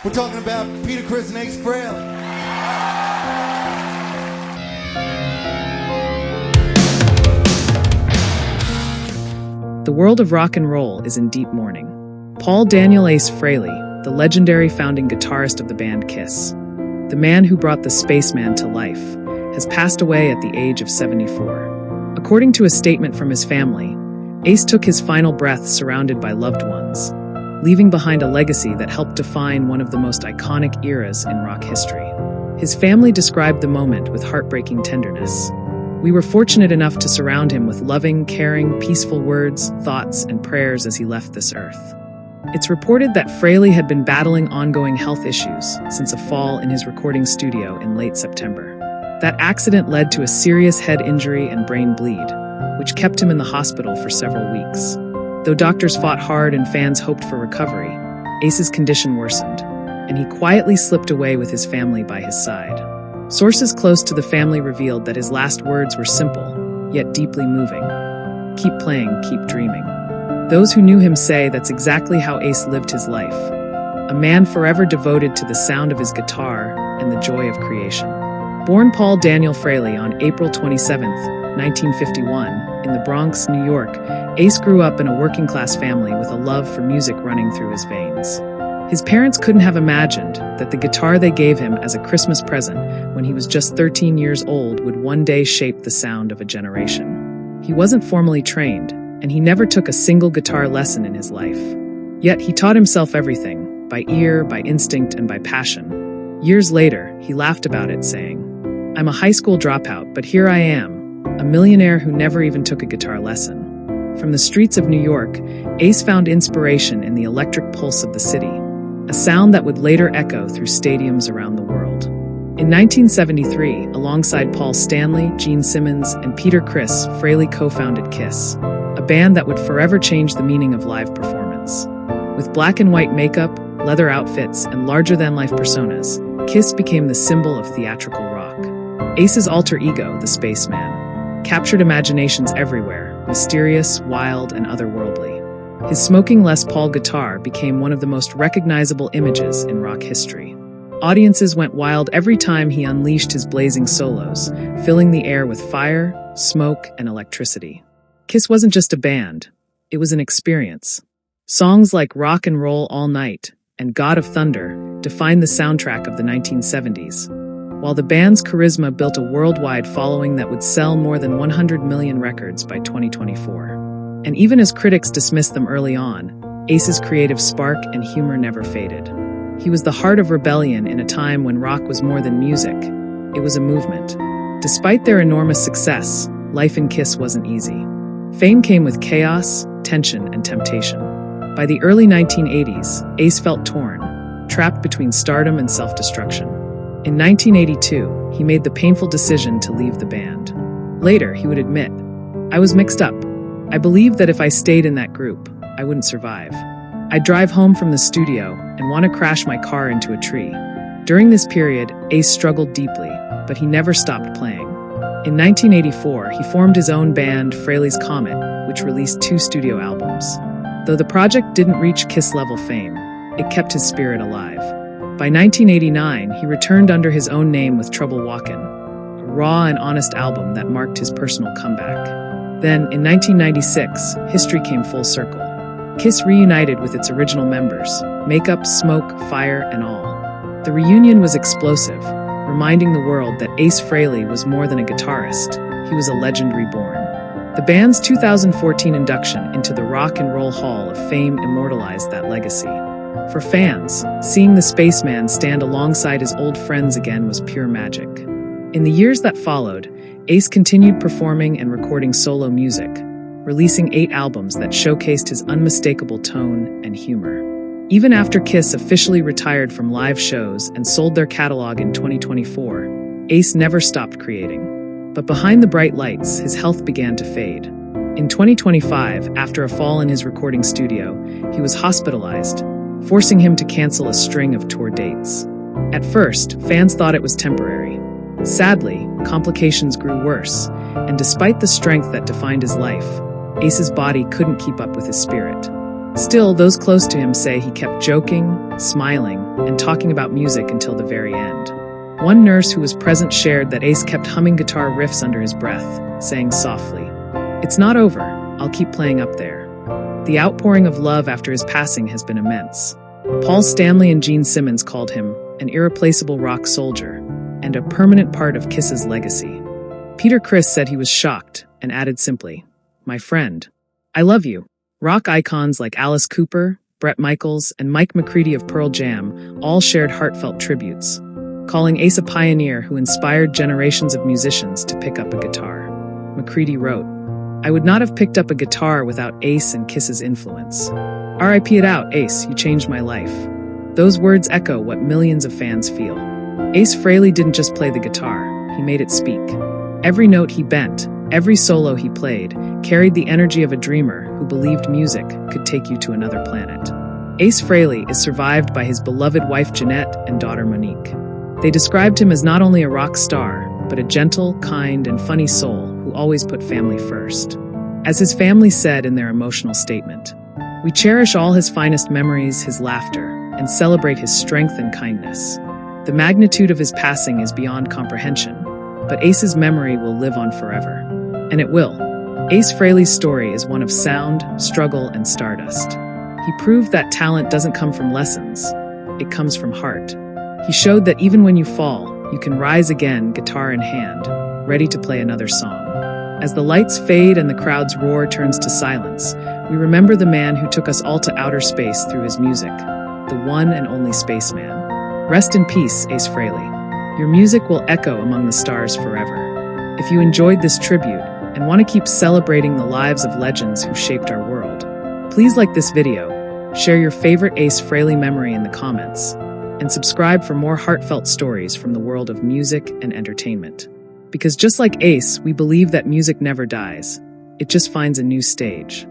We're talking about Peter, Chris, and Ace Frehley. The world of rock and roll is in deep mourning. Paul Daniel Ace Frehley, the legendary founding guitarist of the band Kiss, the man who brought the Spaceman to life, has passed away at the age of 74. According to a statement from his family, Ace took his final breath surrounded by loved ones, leaving behind a legacy that helped define one of the most iconic eras in rock history. His family described the moment with heartbreaking tenderness. "We were fortunate enough to surround him with loving, caring, peaceful words, thoughts, and prayers as he left this earth." It's reported that Frehley had been battling ongoing health issues since a fall in his recording studio in late September. That accident led to a serious head injury and brain bleed, which kept him in the hospital for several weeks. Though doctors fought hard and fans hoped for recovery, Ace's condition worsened, and he quietly slipped away with his family by his side. Sources close to the family revealed that his last words were simple, yet deeply moving. "Keep playing, keep dreaming." Those who knew him say that's exactly how Ace lived his life. A man forever devoted to the sound of his guitar and the joy of creation. Born Paul Daniel Frehley on April 27, 1951, in the Bronx, New York, Ace grew up in a working-class family with a love for music running through his veins. His parents couldn't have imagined that the guitar they gave him as a Christmas present when he was just 13 years old would one day shape the sound of a generation. He wasn't formally trained, and he never took a single guitar lesson in his life. Yet he taught himself everything, by ear, by instinct, and by passion. Years later, he laughed about it, saying, "I'm a high school dropout, but here I am, a millionaire who never even took a guitar lesson." From the streets of New York, Ace found inspiration in the electric pulse of the city, a sound that would later echo through stadiums around the world. In 1973, alongside Paul Stanley, Gene Simmons, and Peter Criss, Frehley co-founded Kiss, a band that would forever change the meaning of live performance. With black and white makeup, leather outfits, and larger-than-life personas, Kiss became the symbol of theatrical rock. Ace's alter ego, the Spaceman, captured imaginations everywhere, mysterious, wild, and otherworldly. His smoking Les Paul guitar became one of the most recognizable images in rock history. Audiences went wild every time he unleashed his blazing solos, filling the air with fire, smoke, and electricity. Kiss wasn't just a band, it was an experience. Songs like Rock and Roll All Night and God of Thunder defined the soundtrack of the 1970s, while the band's charisma built a worldwide following that would sell more than 100 million records by 2024. And even as critics dismissed them early on, Ace's creative spark and humor never faded. He was the heart of rebellion in a time when rock was more than music, it was a movement. Despite their enormous success, life in Kiss wasn't easy. Fame came with chaos, tension, and temptation. By the early 1980s, Ace felt torn, trapped between stardom and self-destruction. In 1982, he made the painful decision to leave the band. Later, he would admit, "I was mixed up. I believed that if I stayed in that group, I wouldn't survive. I'd drive home from the studio and want to crash my car into a tree." During this period, Ace struggled deeply, but he never stopped playing. In 1984, he formed his own band, Frehley's Comet, which released 2 studio albums. Though the project didn't reach Kiss-level fame, it kept his spirit alive. By 1989, he returned under his own name with Trouble Walkin', a raw and honest album that marked his personal comeback. Then, in 1996, history came full circle. Kiss reunited with its original members, makeup, smoke, fire, and all. The reunion was explosive, reminding the world that Ace Frehley was more than a guitarist, he was a legend reborn. The band's 2014 induction into the Rock and Roll Hall of Fame immortalized that legacy. For fans, seeing the Spaceman stand alongside his old friends again was pure magic. In the years that followed, Ace continued performing and recording solo music, releasing 8 albums that showcased his unmistakable tone and humor. Even after Kiss officially retired from live shows and sold their catalog in 2024, Ace never stopped creating. But behind the bright lights, his health began to fade. In 2025, after a fall in his recording studio, he was hospitalized, forcing him to cancel a string of tour dates. At first, fans thought it was temporary. Sadly, complications grew worse, and despite the strength that defined his life, Ace's body couldn't keep up with his spirit. Still, those close to him say he kept joking, smiling, and talking about music until the very end. One nurse who was present shared that Ace kept humming guitar riffs under his breath, saying softly, "It's not over, I'll keep playing up there." The outpouring of love after his passing has been immense. Paul Stanley and Gene Simmons called him an irreplaceable rock soldier and a permanent part of Kiss's legacy. Peter Criss said he was shocked and added simply, "My friend, I love you." Rock icons like Alice Cooper, Bret Michaels, and Mike McCready of Pearl Jam all shared heartfelt tributes, calling Ace a pioneer who inspired generations of musicians to pick up a guitar. McCready wrote, "I would not have picked up a guitar without Ace and Kiss's influence. R.I.P. it out, Ace, you changed my life." Those words echo what millions of fans feel. Ace Frehley didn't just play the guitar, he made it speak. Every note he bent, every solo he played, carried the energy of a dreamer who believed music could take you to another planet. Ace Frehley is survived by his beloved wife Jeanette and daughter Monique. They described him as not only a rock star, but a gentle, kind, and funny soul who always put family first. As his family said in their emotional statement, "We cherish all his finest memories, his laughter, and celebrate his strength and kindness. The magnitude of his passing is beyond comprehension, but Ace's memory will live on forever." And it will. Ace Frehley's story is one of sound, struggle, and stardust. He proved that talent doesn't come from lessons, it comes from heart. He showed that even when you fall, you can rise again, guitar in hand, ready to play another song. As the lights fade and the crowd's roar turns to silence, we remember the man who took us all to outer space through his music, the one and only Spaceman. Rest in peace, Ace Frehley. Your music will echo among the stars forever. If you enjoyed this tribute and want to keep celebrating the lives of legends who shaped our world, please like this video, share your favorite Ace Frehley memory in the comments, and subscribe for more heartfelt stories from the world of music and entertainment. Because just like Ace, we believe that music never dies. It just finds a new stage.